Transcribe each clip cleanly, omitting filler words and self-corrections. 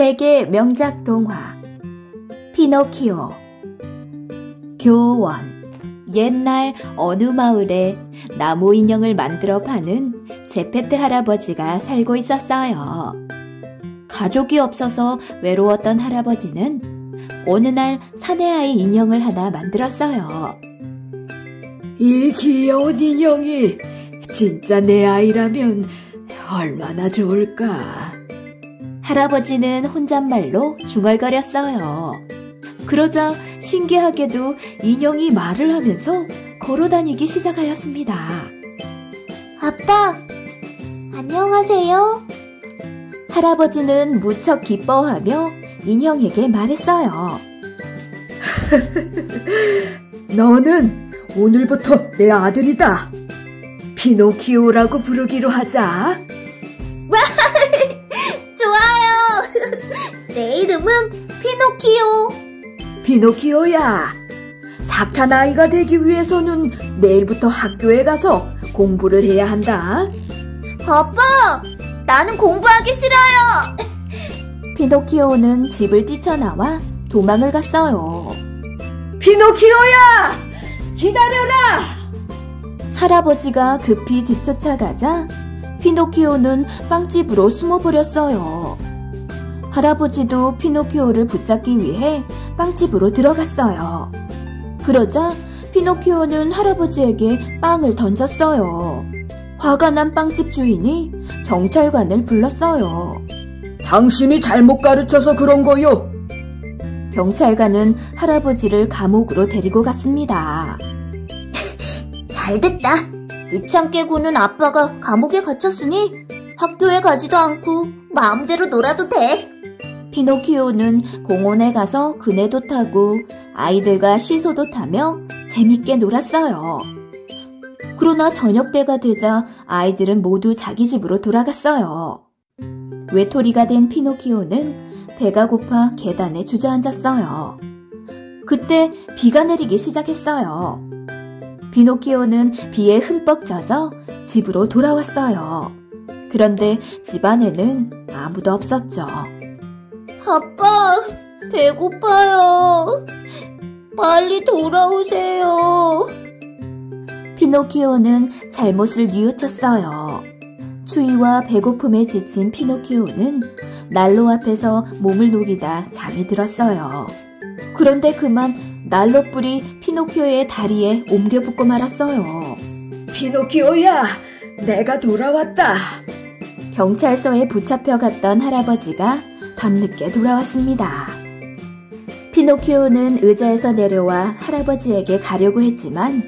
세계 명작 동화 피노키오. 교원. 옛날 어느 마을에 나무 인형을 만들어 파는 제페트 할아버지가 살고 있었어요. 가족이 없어서 외로웠던 할아버지는 어느 날 사내아이 인형을 하나 만들었어요. 이 귀여운 인형이 진짜 내 아이라면 얼마나 좋을까. 할아버지는 혼잣말로 중얼거렸어요. 그러자 신기하게도 인형이 말을 하면서 걸어다니기 시작하였습니다. 아빠, 안녕하세요. 할아버지는 무척 기뻐하며 인형에게 말했어요. 너는 오늘부터 내 아들이다. 피노키오라고 부르기로 하자. 좋아요. 내 이름은 피노키오. 피노키오야, 착한 아이가 되기 위해서는 내일부터 학교에 가서 공부를 해야 한다. 아빠, 나는 공부하기 싫어요. 피노키오는 집을 뛰쳐나와 도망을 갔어요. 피노키오야, 기다려라! 할아버지가 급히 뒤쫓아가자 피노키오는 빵집으로 숨어버렸어요. 할아버지도 피노키오를 붙잡기 위해 빵집으로 들어갔어요. 그러자 피노키오는 할아버지에게 빵을 던졌어요. 화가 난 빵집 주인이 경찰관을 불렀어요. 당신이 잘못 가르쳐서 그런 거요. 경찰관은 할아버지를 감옥으로 데리고 갔습니다. 잘됐다. 유창깨 구는 아빠가 감옥에 갇혔으니 학교에 가지도 않고 마음대로 놀아도 돼. 피노키오는 공원에 가서 그네도 타고 아이들과 시소도 타며 재밌게 놀았어요. 그러나 저녁 때가 되자 아이들은 모두 자기 집으로 돌아갔어요. 외톨이가 된 피노키오는 배가 고파 계단에 주저앉았어요. 그때 비가 내리기 시작했어요. 피노키오는 비에 흠뻑 젖어 집으로 돌아왔어요. 그런데 집안에는 아무도 없었죠. 아빠, 배고파요. 빨리 돌아오세요. 피노키오는 잘못을 뉘우쳤어요. 추위와 배고픔에 지친 피노키오는 난로 앞에서 몸을 녹이다 잠이 들었어요. 그런데 그만 난로불이 피노키오의 다리에 옮겨 붙고 말았어요. 피노키오야, 내가 돌아왔다. 경찰서에 붙잡혀 갔던 할아버지가 밤늦게 돌아왔습니다. 피노키오는 의자에서 내려와 할아버지에게 가려고 했지만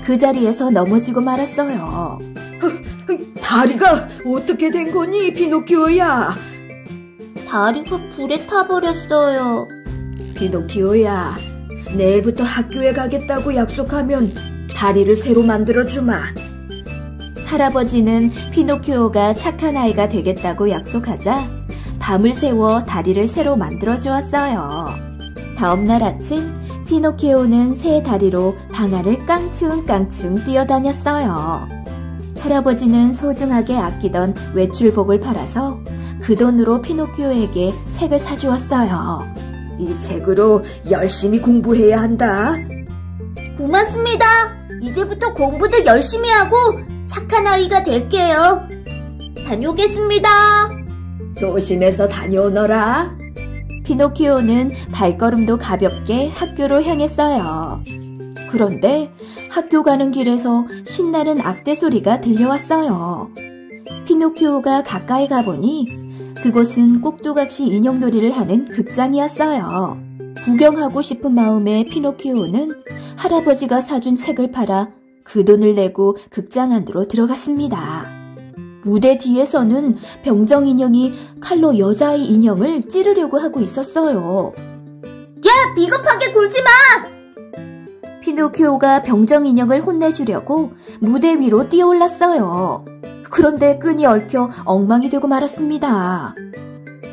그 자리에서 넘어지고 말았어요. 다리가 어떻게 된 거니, 피노키오야? 다리가 불에 타버렸어요. 피노키오야, 내일부터 학교에 가겠다고 약속하면 다리를 새로 만들어주마. 할아버지는 피노키오가 착한 아이가 되겠다고 약속하자 밤을 새워 다리를 새로 만들어 주었어요. 다음날 아침 피노키오는 새 다리로 방 안을 깡충깡충 뛰어다녔어요. 할아버지는 소중하게 아끼던 외출복을 팔아서 그 돈으로 피노키오에게 책을 사주었어요. 이 책으로 열심히 공부해야 한다. 고맙습니다. 이제부터 공부도 열심히 하고 착한 아이가 될게요. 다녀오겠습니다. 조심해서 다녀오너라. 피노키오는 발걸음도 가볍게 학교로 향했어요. 그런데 학교 가는 길에서 신나는 악대 소리가 들려왔어요. 피노키오가 가까이 가보니 그곳은 꼭두각시 인형놀이를 하는 극장이었어요. 구경하고 싶은 마음에 피노키오는 할아버지가 사준 책을 팔아 그 돈을 내고 극장 안으로 들어갔습니다. 무대 뒤에서는 병정 인형이 칼로 여자아이 인형을 찌르려고 하고 있었어요. 야, 비겁하게 굴지 마! 피노키오가 병정 인형을 혼내주려고 무대 위로 뛰어올랐어요. 그런데 끈이 얽혀 엉망이 되고 말았습니다.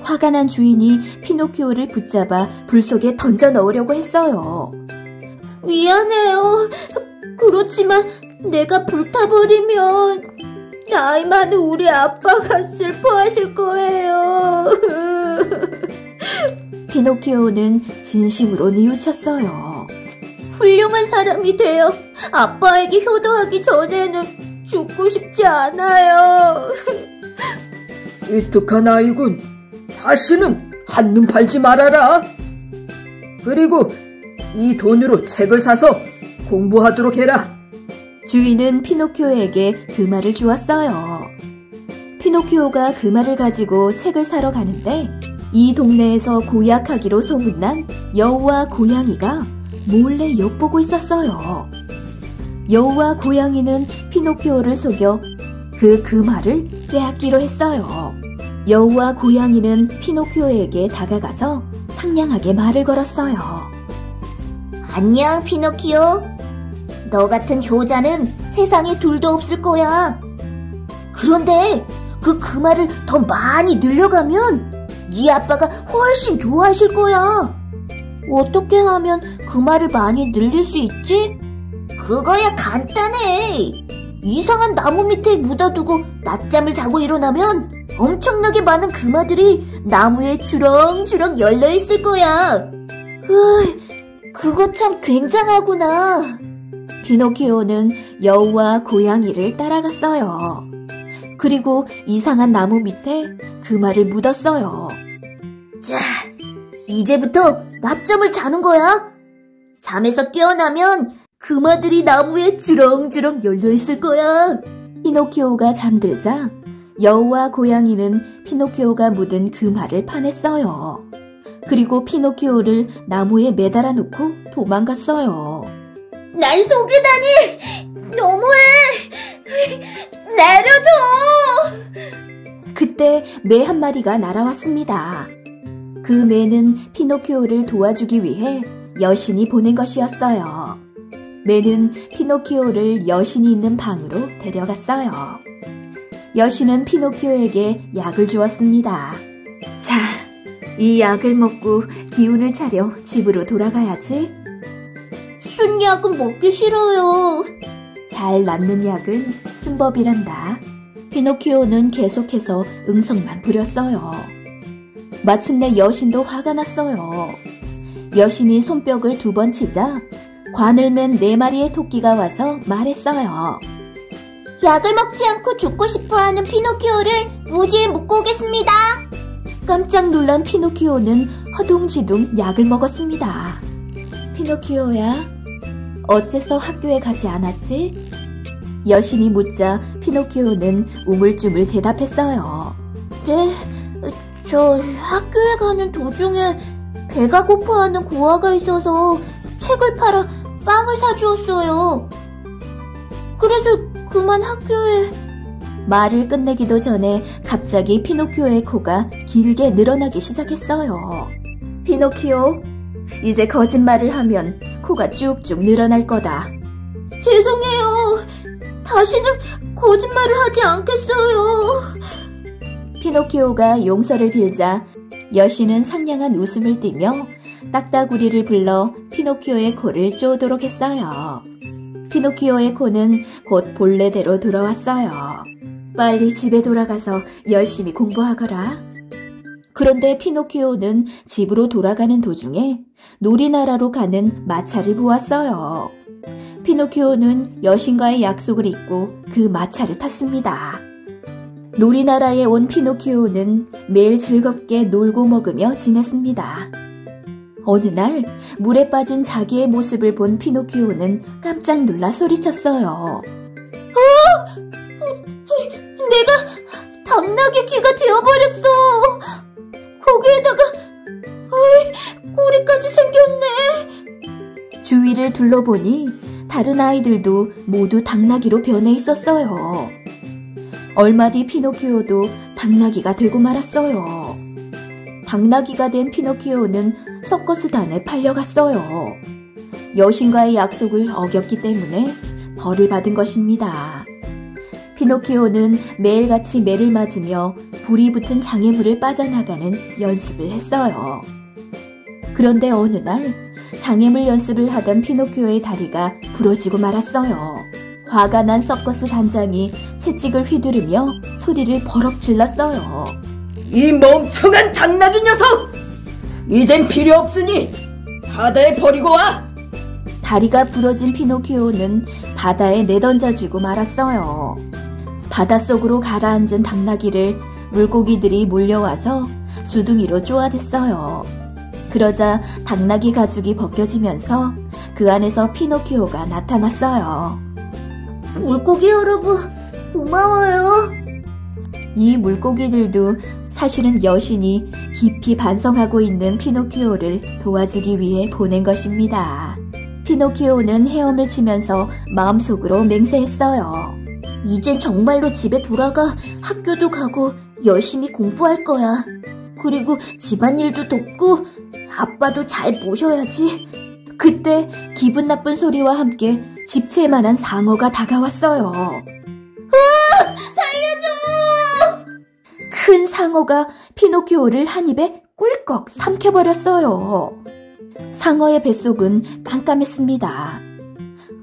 화가 난 주인이 피노키오를 붙잡아 불 속에 던져 넣으려고 했어요. 미안해요. 그렇지만 내가 불타버리면 나이 많은 우리 아빠가 슬퍼하실 거예요. 피노키오는 진심으로 뉘우쳤어요. 훌륭한 사람이 되어 아빠에게 효도하기 전에는 죽고 싶지 않아요. 기특한 아이군. 다시는 한눈 팔지 말아라. 그리고 이 돈으로 책을 사서 공부하도록 해라. 주인은 피노키오에게 그 말을 주었어요. 피노키오가 그 말을 가지고 책을 사러 가는데 이 동네에서 고약하기로 소문난 여우와 고양이가 몰래 엿보고 있었어요. 여우와 고양이는 피노키오를 속여 그 말을 빼앗기로 했어요. 여우와 고양이는 피노키오에게 다가가서 상냥하게 말을 걸었어요. 안녕, 피노키오. 너 같은 효자는 세상에 둘도 없을 거야. 그런데 그 말을 더 많이 늘려가면 네 아빠가 훨씬 좋아하실 거야. 어떻게 하면 그 말을 많이 늘릴 수 있지? 그거야 간단해. 이상한 나무 밑에 묻어두고 낮잠을 자고 일어나면 엄청나게 많은 금화들이 나무에 주렁주렁 열려있을 거야. 그거 참 굉장하구나. 피노키오는 여우와 고양이를 따라갔어요. 그리고 이상한 나무 밑에 금화를 묻었어요. 자, 이제부터 낮잠을 자는 거야. 잠에서 깨어나면 금화들이 나무에 주렁주렁 열려있을 거야. 피노키오가 잠들자 여우와 고양이는 피노키오가 묻은 금화를 파냈어요. 그리고 피노키오를 나무에 매달아 놓고 도망갔어요. 날 속이다니! 너무해! 내려줘! 그때 매 한 마리가 날아왔습니다. 그 매는 피노키오를 도와주기 위해 여신이 보낸 것이었어요. 매는 피노키오를 여신이 있는 방으로 데려갔어요. 여신은 피노키오에게 약을 주었습니다. 자, 이 약을 먹고 기운을 차려 집으로 돌아가야지. 쓴 약은 먹기 싫어요. 잘 낫는 약은 쓴 법이란다. 피노키오는 계속해서 응성만 부렸어요. 마침내 여신도 화가 났어요. 여신이 손뼉을 2번 치자 관을 맨 4마리의 토끼가 와서 말했어요. 약을 먹지 않고 죽고 싶어하는 피노키오를 무지에 묶고 오겠습니다. 깜짝 놀란 피노키오는 허둥지둥 약을 먹었습니다. 피노키오야, 어째서 학교에 가지 않았지? 여신이 묻자 피노키오는 우물쭈물 대답했어요. 네, 저 학교에 가는 도중에 배가 고파하는 고아가 있어서 책을 팔아 빵을 사주었어요. 그래서 그만 학교에... 말을 끝내기도 전에 갑자기 피노키오의 코가 길게 늘어나기 시작했어요. 피노키오, 이제 거짓말을 하면 코가 쭉쭉 늘어날 거다. 죄송해요. 다시는 거짓말을 하지 않겠어요. 피노키오가 용서를 빌자 여신은 상냥한 웃음을 띠며 딱따구리를 불러 피노키오의 코를 쪼도록 했어요. 피노키오의 코는 곧 본래대로 돌아왔어요. 빨리 집에 돌아가서 열심히 공부하거라. 그런데 피노키오는 집으로 돌아가는 도중에 놀이나라로 가는 마차를 보았어요. 피노키오는 여신과의 약속을 잊고 그 마차를 탔습니다. 놀이나라에 온 피노키오는 매일 즐겁게 놀고 먹으며 지냈습니다. 어느 날 물에 빠진 자기의 모습을 본 피노키오는 깜짝 놀라 소리쳤어요. 내가 당나귀 귀가 되어버렸어. 거기에다가 꼬리까지 생겼네. 주위를 둘러보니 다른 아이들도 모두 당나귀로 변해 있었어요. 얼마 뒤 피노키오도 당나귀가 되고 말았어요. 당나귀가 된 피노키오는 서커스단에 팔려갔어요. 여신과의 약속을 어겼기 때문에 벌을 받은 것입니다. 피노키오는 매일같이 매를 맞으며 불이 붙은 장애물을 빠져나가는 연습을 했어요. 그런데 어느 날 장애물 연습을 하던 피노키오의 다리가 부러지고 말았어요. 화가 난 서커스 단장이 채찍을 휘두르며 소리를 버럭 질렀어요. 이 멍청한 당나귀 녀석! 이젠 필요 없으니 바다에 버리고 와! 다리가 부러진 피노키오는 바다에 내던져지고 말았어요. 바닷속으로 가라앉은 당나귀를 물고기들이 몰려와서 주둥이로 쪼아댔어요. 그러자 당나귀 가죽이 벗겨지면서 그 안에서 피노키오가 나타났어요. 물고기 여러분, 고마워요. 이 물고기들도 사실은 여신이 깊이 반성하고 있는 피노키오를 도와주기 위해 보낸 것입니다. 피노키오는 헤엄을 치면서 마음속으로 맹세했어요. 이젠 정말로 집에 돌아가 학교도 가고 열심히 공부할 거야. 그리고 집안일도 돕고 아빠도 잘 모셔야지. 그때 기분 나쁜 소리와 함께 집채만한 상어가 다가왔어요. 살려줘! 큰 상어가 피노키오를 한 입에 꿀꺽 삼켜버렸어요. 상어의 뱃속은 깜깜했습니다.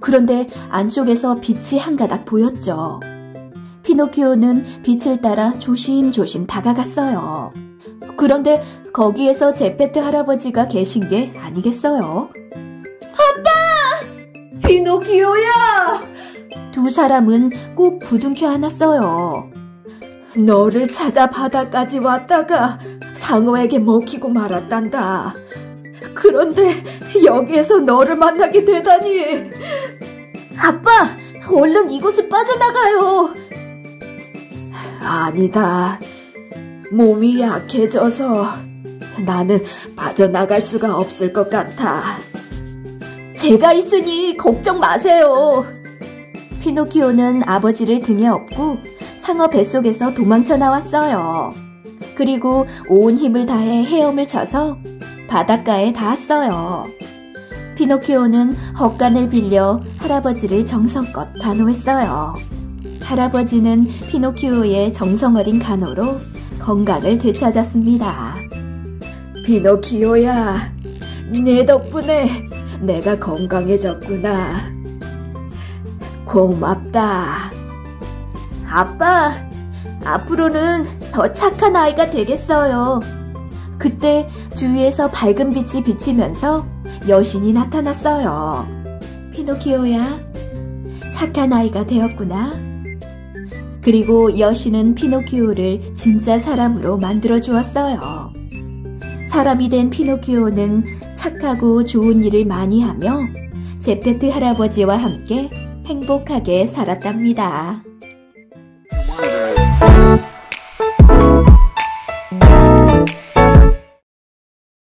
그런데 안쪽에서 빛이 한가닥 보였죠. 피노키오는 빛을 따라 조심조심 다가갔어요. 그런데 거기에서 제페트 할아버지가 계신 게 아니겠어요? 아빠! 피노키오야! 두 사람은 꼭 부둥켜 안았어요. 너를 찾아 바다까지 왔다가 상어에게 먹히고 말았단다. 그런데 여기에서 너를 만나게 되다니. 아빠, 얼른 이곳을 빠져나가요. 아니다. 몸이 약해져서 나는 빠져나갈 수가 없을 것 같아. 제가 있으니 걱정 마세요. 피노키오는 아버지를 등에 업고 상어 뱃속에서 도망쳐 나왔어요. 그리고 온 힘을 다해 헤엄을 쳐서 바닷가에 닿았어요. 피노키오는 헛간을 빌려 할아버지를 정성껏 간호했어요. 할아버지는 피노키오의 정성어린 간호로 건강을 되찾았습니다. 피노키오야, 네 덕분에 내가 건강해졌구나. 고맙다. 아빠, 앞으로는 더 착한 아이가 되겠어요. 그때 주위에서 밝은 빛이 비치면서 여신이 나타났어요. 피노키오야, 착한 아이가 되었구나. 그리고 여신은 피노키오를 진짜 사람으로 만들어 주었어요. 사람이 된 피노키오는 착하고 좋은 일을 많이 하며 제페트 할아버지와 함께 행복하게 살았답니다.